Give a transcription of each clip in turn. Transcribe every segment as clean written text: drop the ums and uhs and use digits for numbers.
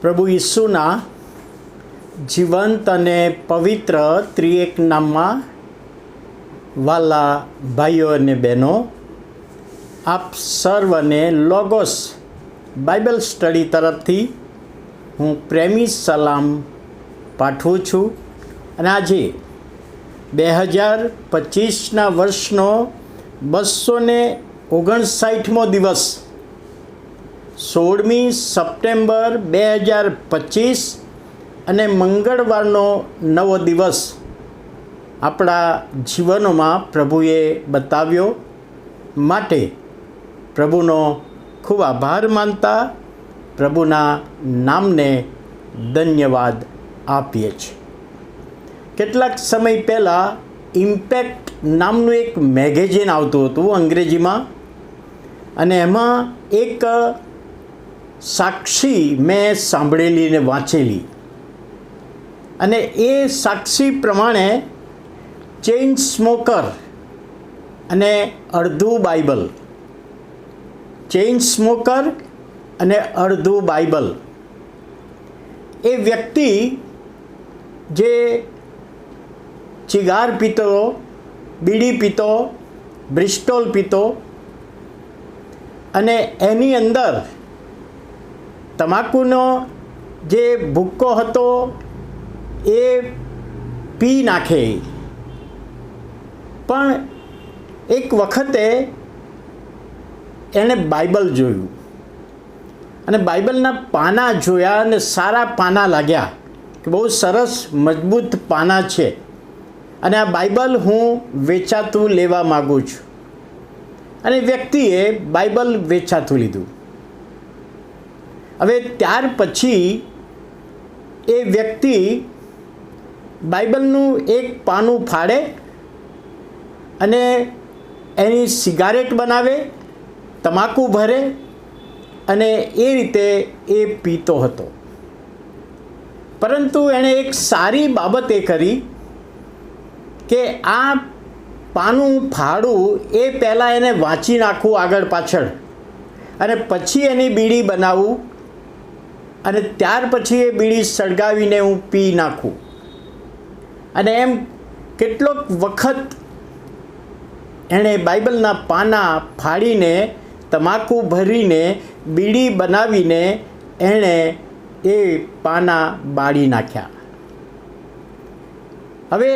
પ્રભુ ઈસુના જીવંત અને પવિત્ર ત્રિએક નામમાં વાલા ભાઈઓ અને બહેનો, આપ સર્વને લોગોસ બાઇબલ સ્ટડી તરફથી હું પ્રેમી સલામ પાઠવું છું. અને આજે 2025ના વર્ષનો 259મો દિવસ 16મી સપ્ટેમ્બર 2025 અને મંગળવારનો નવો દિવસ આપણા જીવનોમાં પ્રભુએ બતાવ્યો. માટે પ્રભુનો ખૂબ આભાર માનતા પ્રભુના નામને ધન્યવાદ આપીએ છીએ. કેટલાક સમય પહેલાં ઇમ્પેક્ટ નામનું એક મેગેઝિન આવતું હતું અંગ્રેજીમાં, અને એમાં એક સાક્ષી મેં સાંભળેલી ને વાંચેલી, અને એ સાક્ષી પ્રમાણે ચેઇન સ્મોકર અને અડધું બાઇબલ, ચેઇન સ્મોકર અને અડધું બાઇબલ, એ વ્યક્તિ જે ચિગાર પીતો, બીડી પીતો, બ્રિસ્ટોલ પીતો અને એની અંદર તમાકુનો જે ભૂક્કો હતો એ પી નાખે. પણ એક વખતે એણે બાઇબલ જોયું અને બાઇબલના પાના જોયા અને સારા પાના લાગ્યા કે બહુ સરસ મજબૂત પાના છે, અને આ બાઇબલ હું વેચાતું લેવા માગું છું. અને વ્યક્તિએ બાઇબલ વેચાતું લીધું. હવે ત્યાર પછી એ વ્યક્તિ બાઇબલનું એક પાનું ફાડે અને એની સિગારેટ બનાવે, તમાકુ ભરે અને એ રીતે એ પીતો હતો. પરંતુ એણે એક સારી બાબત એ કરી કે આ પાનું ફાડું એ પહેલાં એને વાંચી નાખવું આગળ પાછળ, અને પછી એની બીડી બનાવવું, અને ત્યાર પછી એ બીડી સળગાવીને હું પી નાખું. અને એમ કેટલોક વખત એણે બાઇબલના પાના ફાડીને, તમાકુ ભરીને, બીડી બનાવીને એણે એ પાના બાળી નાખ્યા. હવે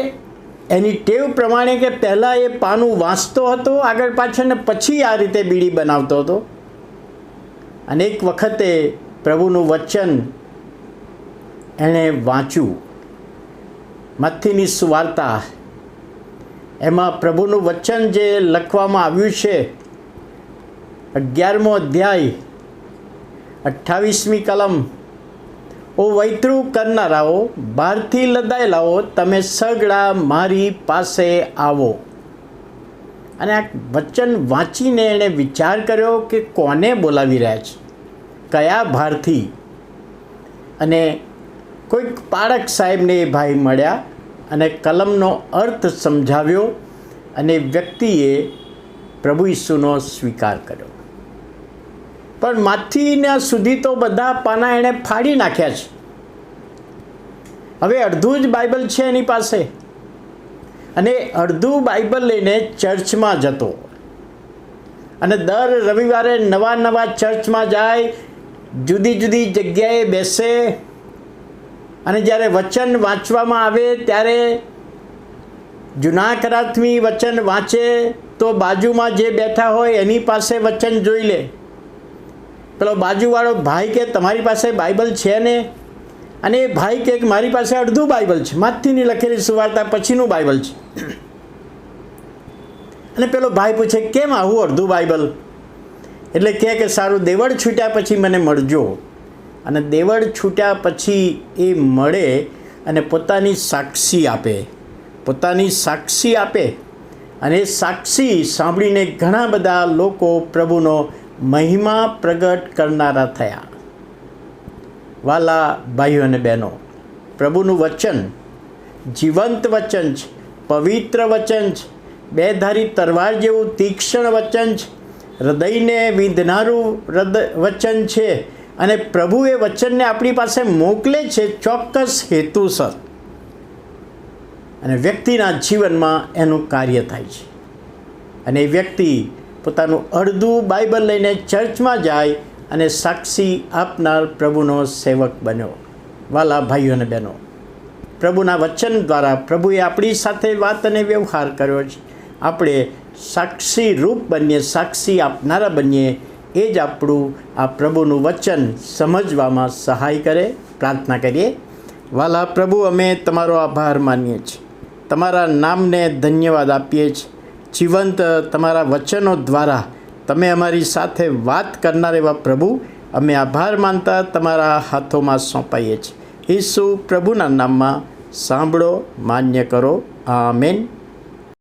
એની ટેવ પ્રમાણે કે પહેલાં એ પાનું વાંચતો હતો આગળ પાછળ, ને પછી આ રીતે બીડી બનાવતો હતો. અને એક વખતે પ્રભુનું વચન એણે વાંચ્યું, મત્થીની સુવાર્તા. એમાં પ્રભુનું વચન જે લખવામાં આવ્યું છે, 11મો અધ્યાય 28મી કલમ, ઓ વૈતરું કરનારાઓ, બહારથી લદાયેલાઓ, તમે સગડા મારી પાસે આવો. અને આ વચન વાંચીને એણે વિચાર કર્યો કે કોને બોલાવી રહ્યા છે, કયા બહારથી. અને કોઈક પાળક સાહેબને એ ભાઈ મળ્યા અને કલમનો અર્થ સમજાવ્યો, અને વ્યક્તિએ પ્રભુ ઈસુનો સ્વીકાર કર્યો. પણ માથીના સુધી તો બધા પાના એણે ફાડી નાખ્યા છે. હવે અડધું જ બાઇબલ છે એની પાસે, અને અડધું બાઇબલ લઈને ચર્ચમાં જતો, અને દર રવિવારે નવા ચર્ચમાં જાય, જુદી જુદી જગ્યાએ બેસે, અને જ્યારે વચન વાંચવામાં આવે ત્યારે જૂના કરારથી વચન વાંચે તો બાજુમાં જે બેઠા હોય એની પાસે વચન જોઈ લે. પેલો બાજુવાળો ભાઈ કે તમારી પાસે બાઇબલ છે ને? અને એ ભાઈ કે મારી પાસે અડધું બાઇબલ છે, માથીની લખેલી સુવાર્તા પછીનું બાઇબલ છે. અને પેલો ભાઈ પૂછે કેમ આવું અડધું બાઇબલ? એટલે કહે કે સારું, દેવળ છૂટ્યા પછી મને મળજો. અને દેવળ છૂટ્યા પછી એ મળે અને પોતાની સાક્ષી આપે, અને એ સાક્ષી સાંભળીને ઘણા બધા લોકો પ્રભુનો મહિમા પ્રગટ કરનારા થયા. વાલા ભાઈઓ અને બહેનો, પ્રભુનું વચન જીવંત વચન છે, પવિત્ર વચન છે, બેધારી તલવાર જેવું તીક્ષ્ણ વચન છે, હૃદયને વિંધનારું વચન છે, અને પ્રભુ એ વચનને આપણી પાસે મોકલે છે ચોક્કસ હેતુસર, અને વ્યક્તિના જીવનમાં એનું કાર્ય થાય છે. અને એ વ્યક્તિ પોતાનું અડધું બાઇબલ લઈને ચર્ચમાં જાય અને સાક્ષી આપનાર પ્રભુનો સેવક બન્યો. વાલા ભાઈઓ અને બહેનો, પ્રભુના વચન દ્વારા પ્રભુએ આપણી સાથે વાત અને વ્યવહાર કર્યો છે. આપણે સાક્ષી રૂપ બનીએ, સાક્ષી આપનારા બનીએ, એ જ આપણું આ પ્રભુનું વચન સમજવામાં સહાય કરે. પ્રાર્થના કરીએ. વાલા પ્રભુ, અમે તમારો આભાર માનીએ છીએ, તમારા નામને ધન્યવાદ આપીએ છીએ. જીવંત તમારા વચનો દ્વારા તમે અમારી સાથે વાત કરનાર એવા પ્રભુ, અમે આભાર માનતા તમારા હાથોમાં સોંપાઈએ છીએ. ઈસુ પ્રભુના નામમાં સાંભળો, માન્ય કરો. આમેન.